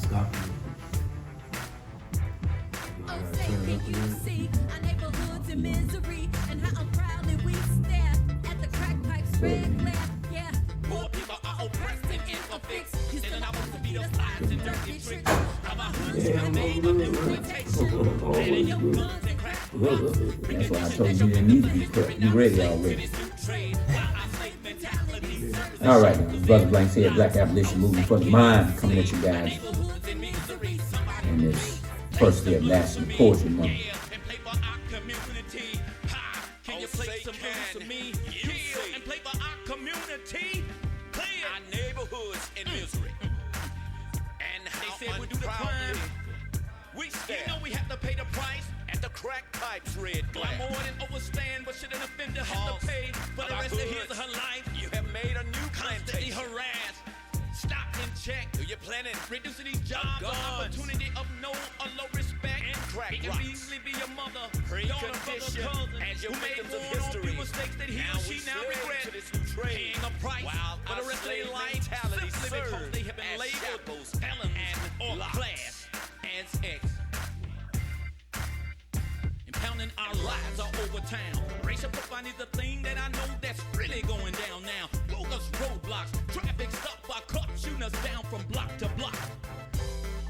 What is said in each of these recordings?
Can you see our neighborhoods in misery and how proudly we stare at the crack pipes red glare? Yeah, poor people are oppressed and infixed. Used to supposed to be the flies and dirty tricks of our hoods from made of exploitation. Letting your guns and crack. That's why I told you didn't need to be prepped. You ready already. All right, Brother Blank said Black Abolition Movement for the Mind coming at you guys in this first day of National Poetry Month. Can you play some blues for me? Yeah, and play for our community. Play it. Our neighborhoods in misery. And how they said we do the crime. We stand. You know we have to pay the price. At the crack pipes red glass. More than overstand, but should an offender have to pay for the rest of his or her life? You have made a new constantly harassed. Stop and check. Do you planning? Reducing these jobs or opportunity of no or low respect. And crack it can easily be your mother, daughter, brother, cousin, as your victims of history. Mistakes that he or she now regret. Paying a price for the rest of their life simply because they have been labeled felons or class as X. Impounding our lives all over town. Racial profiling is the thing that I know that's really going down now. Bogus roadblocks, traffic stop by cops shooting us down from block to block.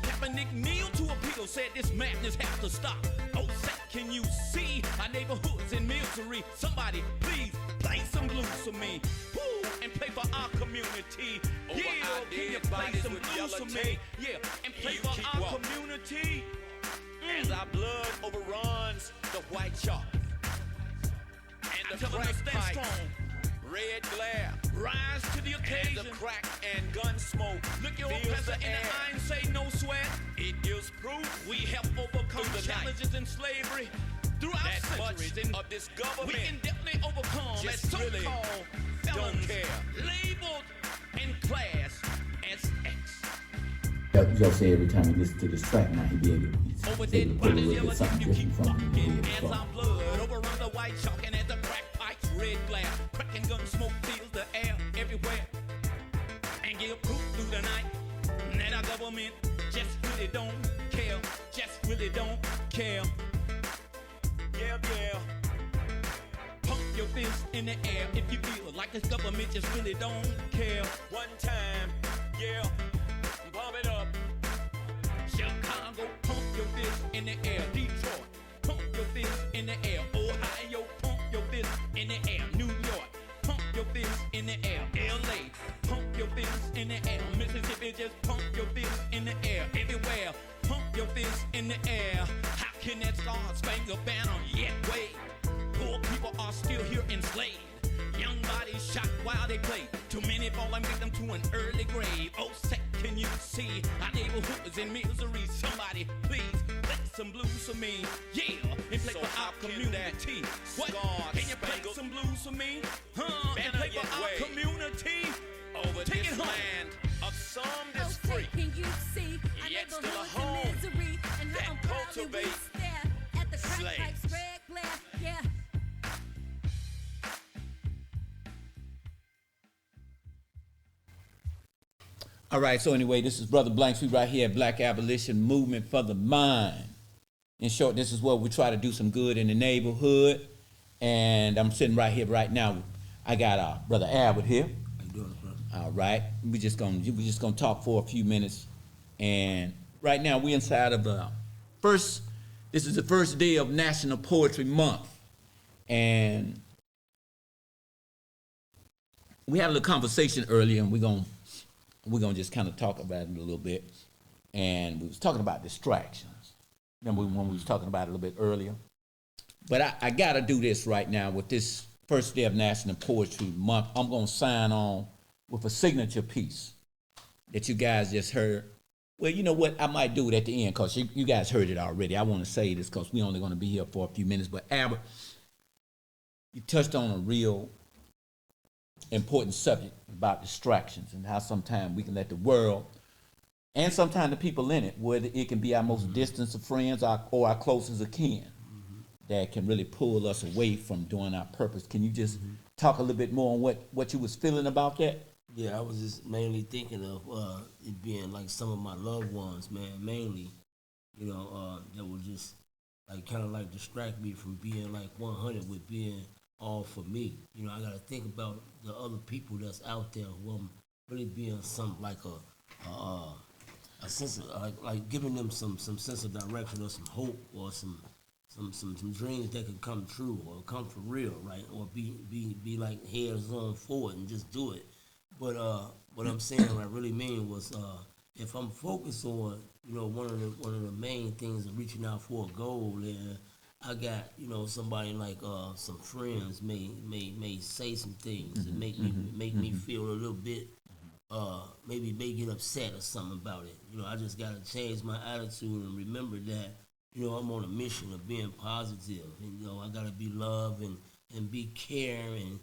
Kaepernick kneeled to appeal, said this madness has to stop. Oh, say, can you see our neighborhoods in misery? Somebody, please, play some blues for me. Woo, and play for our community. Yeah, can you play some blues for me? Yeah, and play for our community. As our blood overruns the white chalk and the crack pipe, red glare, rise to the occasion. And the crack and gun smoke. Look your oppressor in the eye and say no sweat. It gives proof we have overcome the challenges in slavery throughout centuries. And of this government, we can definitely overcome as so-called felons labeled in class as X. Joe say every time he listens to this track now he be able to pull a little bit something different from him. As our blood overrun the white chalk and as the crack pipes red glare, crack and gun smoke fills the air everywhere. And give proof through the night that our government just really don't care, just really don't care. Yeah, yeah. Pump your fist in the air if you feel like this government just really don't care. One time, yeah. Pump it up. Chicago, pump your fist in the air. Detroit, pump your fist in the air. Ohio, pump your fist in the air. New York, pump your fist in the air. LA, pump your fist in the air. Mississippi, just pump your fist in the air. Everywhere, pump your fist in the air. How can that star-spangled banner yet wave? Poor people are still here enslaved. Young bodies shot while they play. Too many falling victim to an early grave. Oh, say, can you see our neighborhoods in misery? Somebody, please, play some blues for me. Yeah, and play for our community. What? Can you play some blues for me? Huh? And play for our community. Over this land of some that's free. Can you see our Yet still a neighborhoods home in misery and how that proudly we cultivate stare at the crack slaves. pipes red glare? Yeah. All right, so anyway, this is Brother Blanks. We right here at Black Abolition Movement for the Mind. In short, this is what we try to do some good in the neighborhood. And I'm sitting right here right now. I got Brother Albert here. How you doing, brother? All right, we just gonna talk for a few minutes. And right now we inside of this is the first day of National Poetry Month. And we had a little conversation earlier, and we're gonna just kind of talk about it a little bit. And we was talking about distractions. Remember when we was talking about it a little bit earlier? But I gotta do this right now with this first day of National Poetry Month. I'm gonna sign on with a signature piece that you guys just heard. Well, you know what? I might do it at the end because you guys heard it already. I want to say this because we're only going to be here for a few minutes. But Albert, you touched on a real important subject about distractions and how sometimes we can let the world and sometimes the people in it, whether it can be our most distant of friends or our closest of kin, that can really pull us away from doing our purpose. Can you just talk a little bit more on what you was feeling about that? Yeah, I was just mainly thinking of it being like some of my loved ones, man. Mainly, that would just like kind of like distract me from being like 100 with being all for me. I gotta think about the other people that's out there who I'm really being some like a sense of like giving them some sense of direction or some hope or some dreams that can come true or come for real, right? Or be like heads on forward and just do it. But what I'm saying, what I really mean was, if I'm focused on, one of the main things of reaching out for a goal, and I got, somebody like some friends may say some things and make me feel a little bit, maybe may get upset or something about it. I just gotta change my attitude and remember that, I'm on a mission of being positive, and I gotta be love and be care and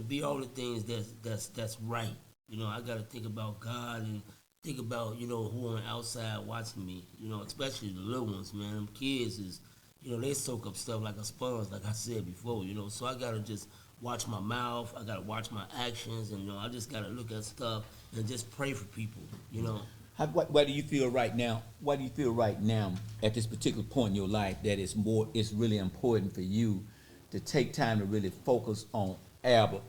be all the things that's right. I gotta think about God and think about who on the outside watching me. Especially the little ones, man. Them kids is they soak up stuff like a sponge, like I said before. So I gotta just watch my mouth. I gotta watch my actions, and I just gotta look at stuff and just pray for people. What do you feel right now? What do you feel right now at this particular point in your life that it's really important for you to take time to really focus on Albert,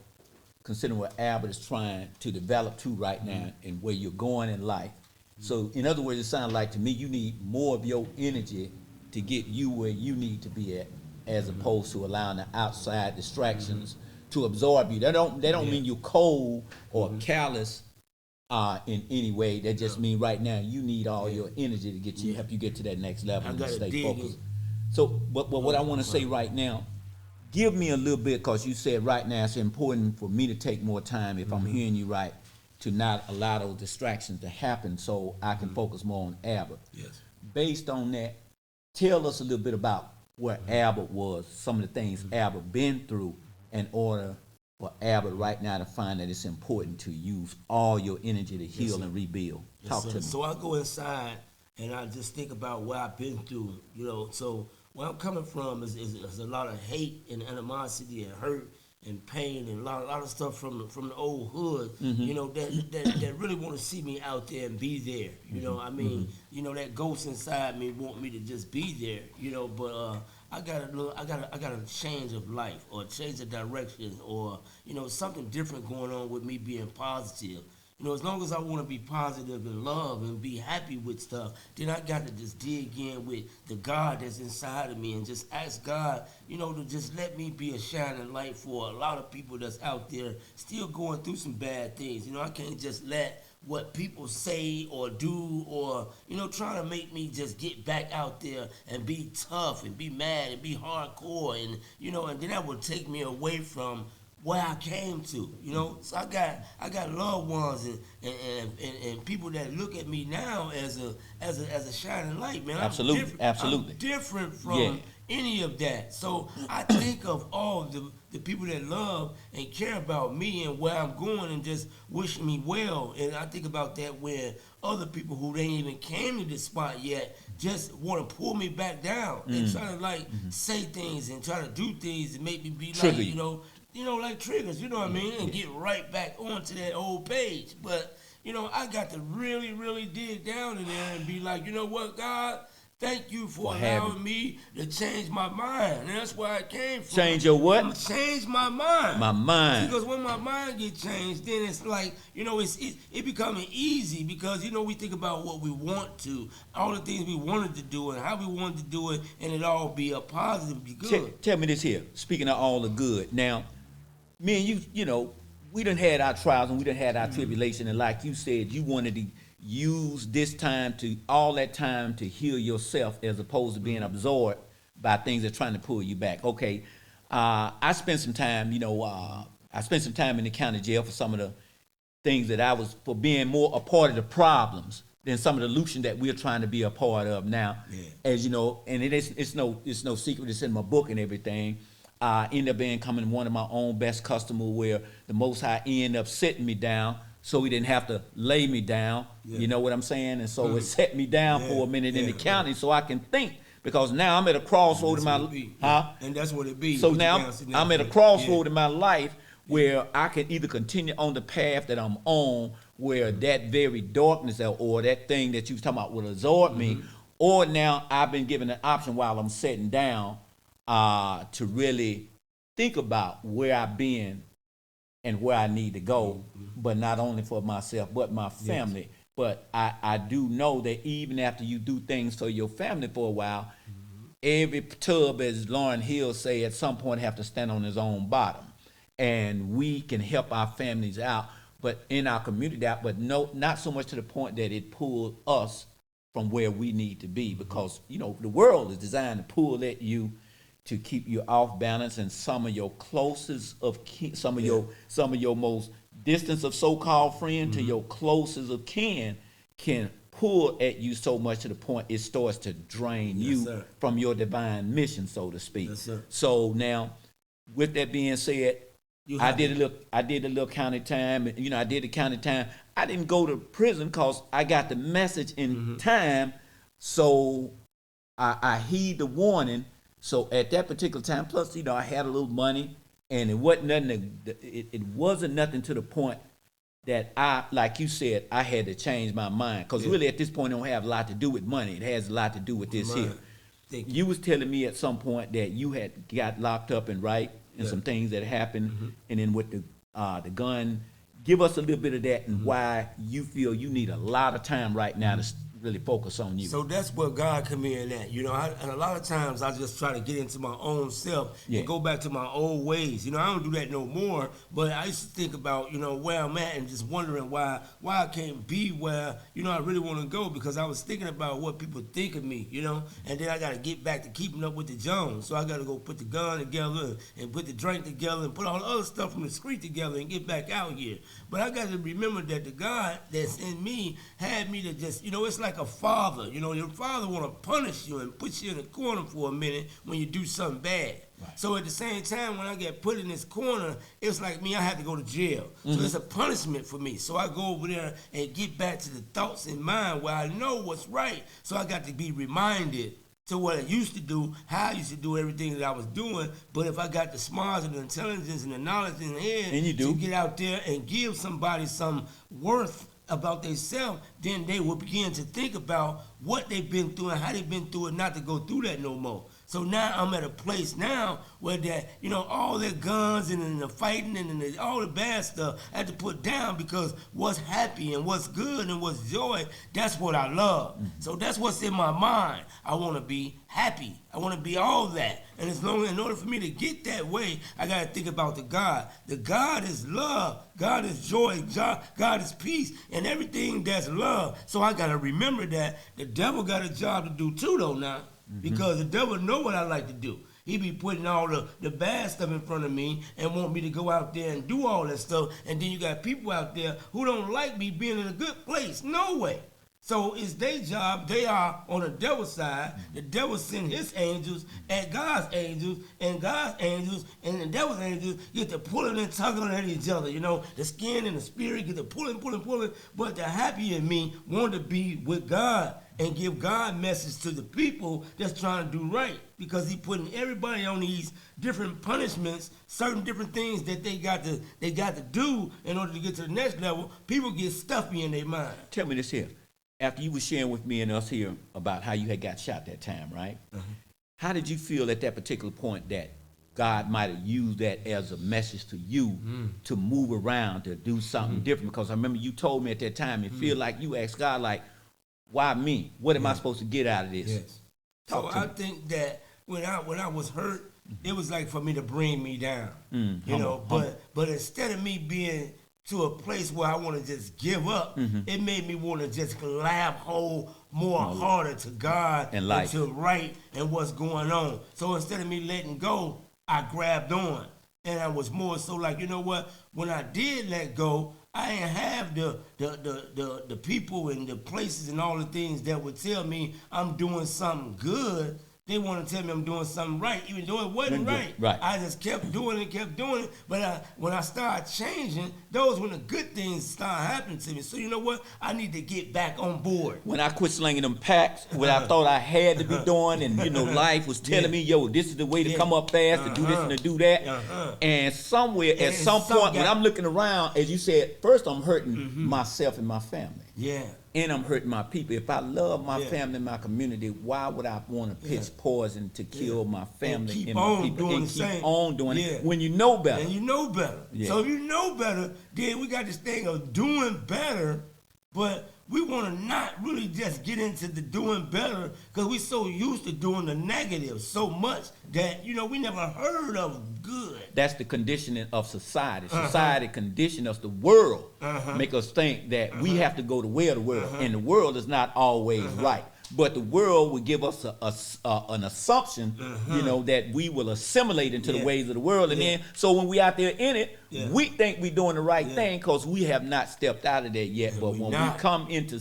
considering what Albert is trying to develop to right now and where you're going in life? So, in other words, it sounds like to me you need more of your energy to get you where you need to be at, as opposed to allowing the outside distractions to absorb you. They don't mean you're cold or callous in any way. That just mean right now you need all your energy to get you help you get to that next level and stay focused. So, but what I want to say right now, give me a little bit, because you said right now it's important for me to take more time, if I'm hearing you right, to not allow those distractions to happen so I can focus more on Albert. Yes. Based on that, tell us a little bit about where Albert was, some of the things Albert been through in order for Albert right now to find that it's important to use all your energy to heal and rebuild. Talk to me. So I go inside and I just think about what I've been through, So where I'm coming from is a lot of hate and animosity and hurt and pain and a lot of stuff from the old hood, that really want to see me out there and be there. That ghost inside me want me to just be there, but I got a change of life or a change of direction or something different going on with me being positive. As long as I want to be positive and love and be happy with stuff, then I got to just dig in with the God that's inside of me and just ask God, to just let me be a shining light for a lot of people that's out there still going through some bad things. I can't just let what people say or do or, trying to make me just get back out there and be tough and be mad and be hardcore and, and then that would take me away from where I came to, So I got loved ones and people that look at me now as a shining light, man. Absolutely. I'm different from any of that. So I think of all the people that love and care about me and where I'm going and just wish me well. And I think about that when other people who ain't even came to this spot yet just want to pull me back down and try to say things and try to do things and make me be Trigger like, like triggers, you know what I mean? And get right back onto that old page. But, I got to really, really dig down in there and be like, you know what, God? Thank you for allowing me to change my mind. And that's where I came from. Change your what? Change my mind. My mind. Because when my mind gets changed, then it's like, it becoming easy because, we think about what we want to, all the things we wanted to do and how we wanted to do it, and it all be a positive, be good. Tell me this here, speaking of all the good. Now, me and you, we done had our trials and we done had our tribulation, and like you said, you wanted to use this time all that time to heal yourself as opposed to being absorbed by things that are trying to pull you back. Okay, I spent some time, in the county jail for some of the things that I was, for being more a part of the problems than some of the solution that we're trying to be a part of now. Yeah. As you know, and it's no secret, it's in my book and everything. End up becoming one of my own best customers where the Most High end up sitting me down so he didn't have to lay me down. Yeah. You know what I'm saying? And so it set me down for a minute in the county so I can think, because now I'm at a crossroad in my life. And that's what it be. So now I'm at a crossroad in my life where I can either continue on the path that I'm on, where that very darkness or that thing that you was talking about will absorb me, or now I've been given an option while I'm sitting down to really think about where I've been and where I need to go, but not only for myself, but my family. But I do know that even after you do things for your family for a while, every tub, as Lauryn Hill say, at some point have to stand on his own bottom. And we can help our families out, but in our community out, but no, not so much to the point that it pulls us from where we need to be, because the world is designed to pull at you to keep you off balance, and some of your closest of some of your most distance of so-called friend to your closest of kin can pull at you so much to the point it starts to drain you from your divine mission, so to speak. Yes, sir. So now, with that being said, I did a little county time. I did the county time. I didn't go to prison because I got the message in time, so I heed the warning. So at that particular time, plus I had a little money, and it wasn't nothing. It wasn't nothing to the point that like you said, I had to change my mind, because really at this point it don't have a lot to do with money. It has a lot to do with this here. You was telling me at some point that you had got locked up and some things that happened, and then with the gun. Give us a little bit of that and why you feel you need a lot of time right now to really focus on you. So that's where God come in at. And a lot of times I just try to get into my own self and go back to my old ways. I don't do that no more, but I used to think about, where I'm at and just wondering why I can't be where, I really want to go, because I was thinking about what people think of me, and then I got to get back to keeping up with the Jones. So I got to go put the gun together and put the drink together and put all the other stuff from the street together and get back out here. But I got to remember that the God that's in me had me to just, it's like a father. Your father want to punish you and put you in a corner for a minute when you do something bad. Right. So at the same time, when I get put in this corner, it's like me, I have to go to jail. So it's a punishment for me. So I go over there and get back to the thoughts in mind where I know what's right. So I got to be reminded to what I used to do, how I used to do everything that I was doing. But if I got the smarts and the intelligence and the knowledge in the head to get out there and give somebody some worth about themselves, then they will begin to think about what they've been through and how they've been through it, not to go through that no more. So now I'm at a place now where that, all their guns and the fighting and all the bad stuff I have to put down, because what's happy and what's good and what's joy, that's what I love. So that's what's in my mind. I want to be happy. I want to be all that. And in order for me to get that way, I got to think about the God. The God is love. God is joy. God is peace. And everything that's love. So I got to remember that the devil got a job to do too, though, now. Because the devil know what I like to do. He be putting all the bad stuff in front of me and want me to go out there and do all that stuff. And then you got people out there who don't like me being in a good place. No way. So it's their job. They are on the devil's side. The devil send his angels at God's angels, and God's angels and the devil's angels get to pulling and tugging at each other. The skin and the spirit get to pulling. But the happy in me want to be with God and give God message to the people that's trying to do right, because he putting everybody on these different punishments, certain different things that they got to do in order to get to the next level. People get stuffy in their mind. Tell me this here. After you were sharing with me and us here about how you had got shot that time, right? How did you feel at that particular point that God might have used that as a message to you to move around, to do something different? Because I remember you told me at that time, you feel like you asked God, like, why me? What am I supposed to get out of this? Yes. So I think that when I was hurt, it was like for me to bring me down, But instead of me being to a place where I want to just give up, it made me want to just grab hold more harder to God and to right and what's going on. So instead of me letting go, I grabbed on. And I was more so like, what? When I did let go, I didn't have the people and the places and all the things that would tell me I'm doing something good. they want to tell me I'm doing something right, even though it wasn't right. Right. I just kept doing it. But when I started changing, those when the good things start happening to me. So you know what? I need to get back on board. When I quit slinging them packs, what I thought I had to be doing, and life was telling me, yo, this is the way to come up fast, to do this and to do that. And somewhere, at some point, when I'm looking around, as you said, first I'm hurting myself and my family. Yeah. And I'm hurting my people. If I love my family and my community, why would I want to pitch poison to kill my family and my people? And keep on doing it when you know better. And you know better. Yeah. So if you know better, then we got this thing of doing better, but we want to not really just get into the doing better because we so used to doing the negative so much that, we never heard of good. That's the conditioning of society. Society condition us, the world make us think that we have to go the way of the world, and the world is not always right. But the world will give us an assumption, that we will assimilate into the ways of the world. And then, so when we out there in it, we think we're doing the right thing because we have not stepped out of that yet. But when we come into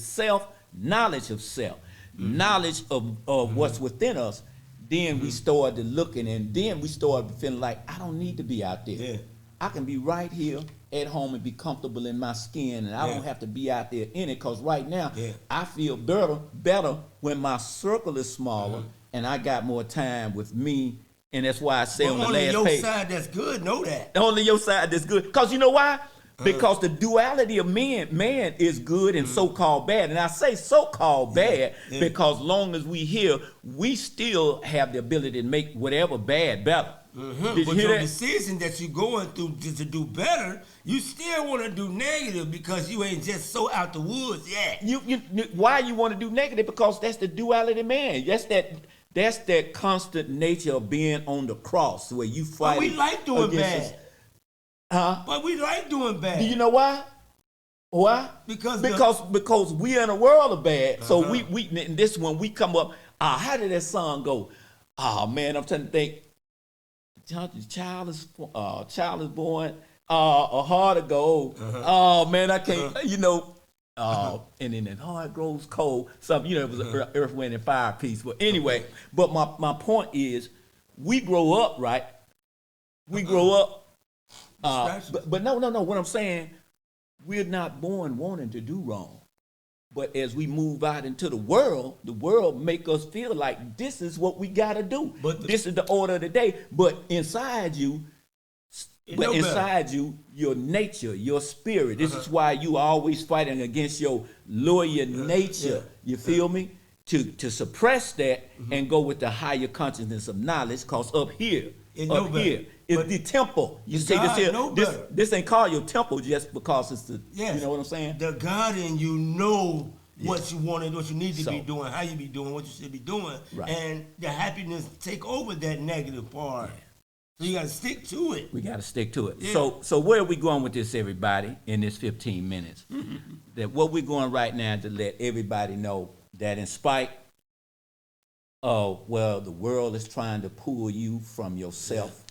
knowledge of self, knowledge of what's within us, then we started looking, and then we started feeling like, I don't need to be out there. Yeah. I can be right here at home and be comfortable in my skin, and I don't have to be out there in it, because right now I feel better when my circle is smaller and I got more time with me. And that's why I say on the last page. Only your side that's good, know that. Only your side that's good. Because you know why? Because the duality of man is good and so-called bad. And I say so-called bad because long as we here, we still have the ability to make whatever bad better. Did you But hear your that? decision that you're going through to do better, you still want to do negative because you ain't just so out the woods yet. Why you want to do negative? Because that's the duality of man. That's that constant nature of being on the cross where you fight. But we like doing bad. But we like doing bad. Do you know why? Why? Because we are in a world of bad. So we in this one we come up. How did that song go? Oh man, I'm trying to think. Child is born. A heart of gold. Oh man, I can't. And then that heart grows cold. Something it was an Earth, Wind, and Fire piece. But anyway, but my point is, we grow up, right? We grow up. But no. What I'm saying, we're not born wanting to do wrong. But as we move out into the world make us feel like this is what we got to do. This is the order of the day. But inside you, your nature, your spirit. This is why you are always fighting against your lawyer nature. You feel me? To suppress that and go with the higher consciousness of knowledge. Because up here is the temple. You see this here. This ain't called your temple just because it's the. You know what I'm saying? The God in you know what you want and what you need to be doing, how you be doing, what you should be doing, and the happiness take over that negative part. So you got to stick to it. We got to stick to it. So where are we going with this, everybody, in this 15 minutes? That what we're going right now to let everybody know that in spite of, the world is trying to pull you from yourself,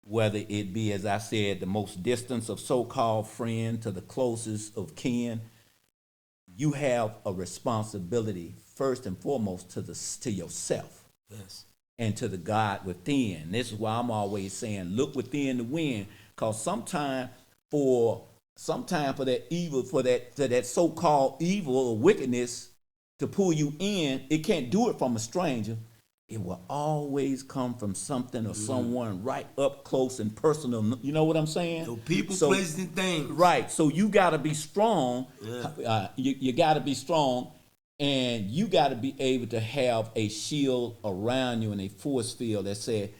whether it be, as I said, the most distance of so-called friend to the closest of kin, you have a responsibility, first and foremost, to yourself. Yes. And to the God within. This is why I'm always saying, look within the wind, because sometime for that evil, for that so-called evil or wickedness to pull you in, it can't do it from a stranger. It will always come from something or someone right up close and personal. You know what I'm saying? So people, places, and things. Right. So you got to be strong. You got to be strong. And you got to be able to have a shield around you and a force field that said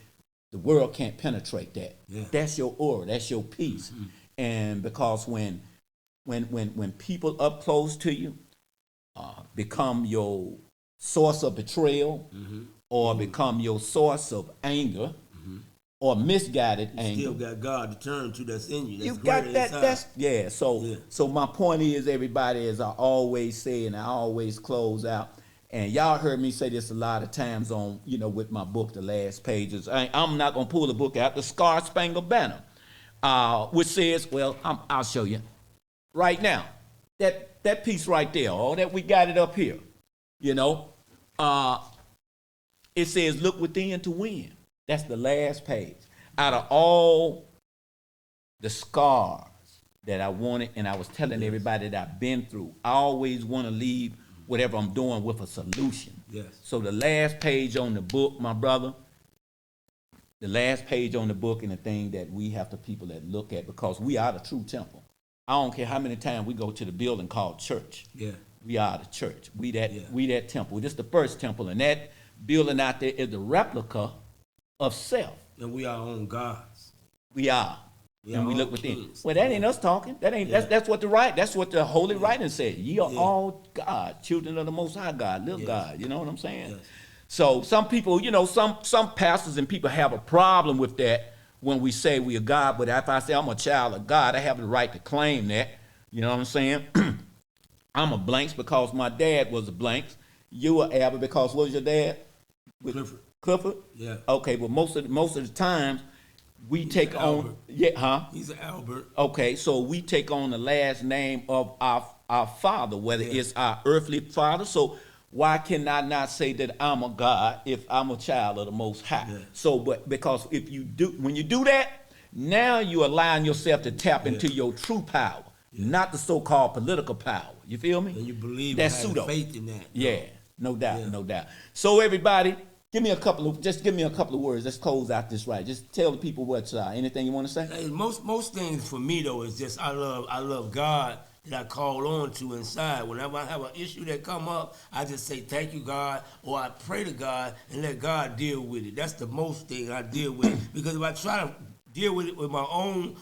the world can't penetrate that. Yeah. That's your aura. That's your peace. And because when people up close to you become your source of betrayal or become your source of anger or misguided anger. You still got God to turn to that's in you. You got that. So my point is, everybody, as I always say and I always close out, and y'all heard me say this a lot of times on, with my book, The Last Pages. I'm not going to pull the book out, The Star Spangled Banner, which says, I'll show you right now. That piece right there, all that we got it up here, It says, look within to win. That's the last page. Out of all the scars that I wanted, and I was telling everybody that I've been through, I always want to leave whatever I'm doing with a solution. Yes. So the last page on the book, my brother, the last page on the book and the thing that we have the people that look at, because we are the true temple. I don't care how many times we go to the building called church. Yeah. We are the church. We that temple. This is the first temple, and that building out there is the replica of self. And we are on gods. We are. And we all look within. kings. Well, that ain't us talking. That ain't that's what the holy writing said. Ye are all God, children of the Most High God, little God. You know what I'm saying? Yes. So some people, some pastors and people have a problem with that when we say we are God. But if I say I'm a child of God, I have the right to claim that. You know what I'm saying? I'm a Blanks because my dad was a Blanks. You are Albert because what was your dad? Clifford? Yeah. Okay, but most of the times we take on He's an Albert. Okay, so we take on the last name of our father, whether it's our earthly father. So why can I not say that I'm a God if I'm a child of the Most High? Yeah. So, but because when you do that, now you allowing yourself to tap into your true power, not the so-called political power. You feel me? And you believe that's and have pseudo. faith in that. Yeah, no doubt, no doubt. So everybody, give me a couple of words. Let's close out this right. Just tell the people what's anything you want to say. Hey, most things for me though is just I love God that I call on to inside. Whenever I have an issue that come up, I just say thank you God, or I pray to God and let God deal with it. That's the most thing I deal with, because if I try to deal with it with my own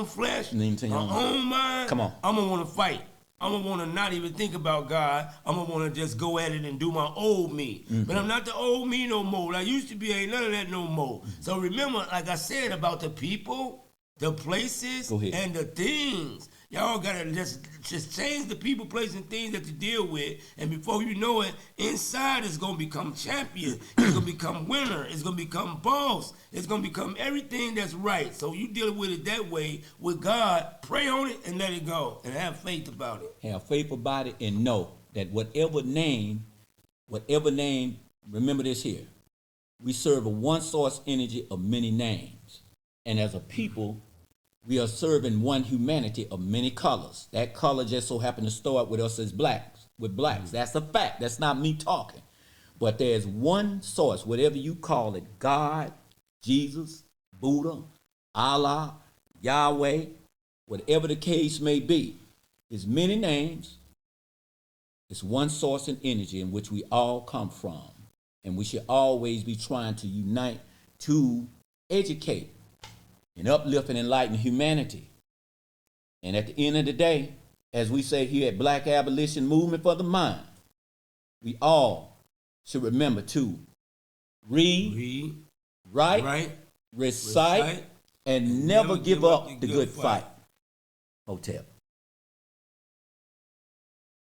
flesh, my own mind, come on, I'm gonna want to fight. I'm going to want to not even think about God. I'm going to want to just go at it and do my old me. But I'm not the old me no more. What I used to be ain't none of that no more. So remember, like I said, about the people, the places, and the things. Y'all got to just change the people, places, and things that you deal with. And before you know it, inside is going to become champion. It's going to become winner. It's going to become boss. It's going to become everything that's right. So you deal with it that way with God. Pray on it and let it go. And have faith about it. Have faith about it and know that whatever name, remember this here. We serve a one source energy of many names. And as a people, we are serving one humanity of many colors. That color just so happened to start with us as blacks. That's a fact. That's not me talking. But there's one source, whatever you call it, God, Jesus, Buddha, Allah, Yahweh, whatever the case may be. There's many names. It's one source and energy in which we all come from. And we should always be trying to unite to educate and uplift and enlighten humanity. And at the end of the day, as we say here at Black Abolition Movement for the Mind, we all should remember to read, write, recite, and never give up the good fight. HOTEP.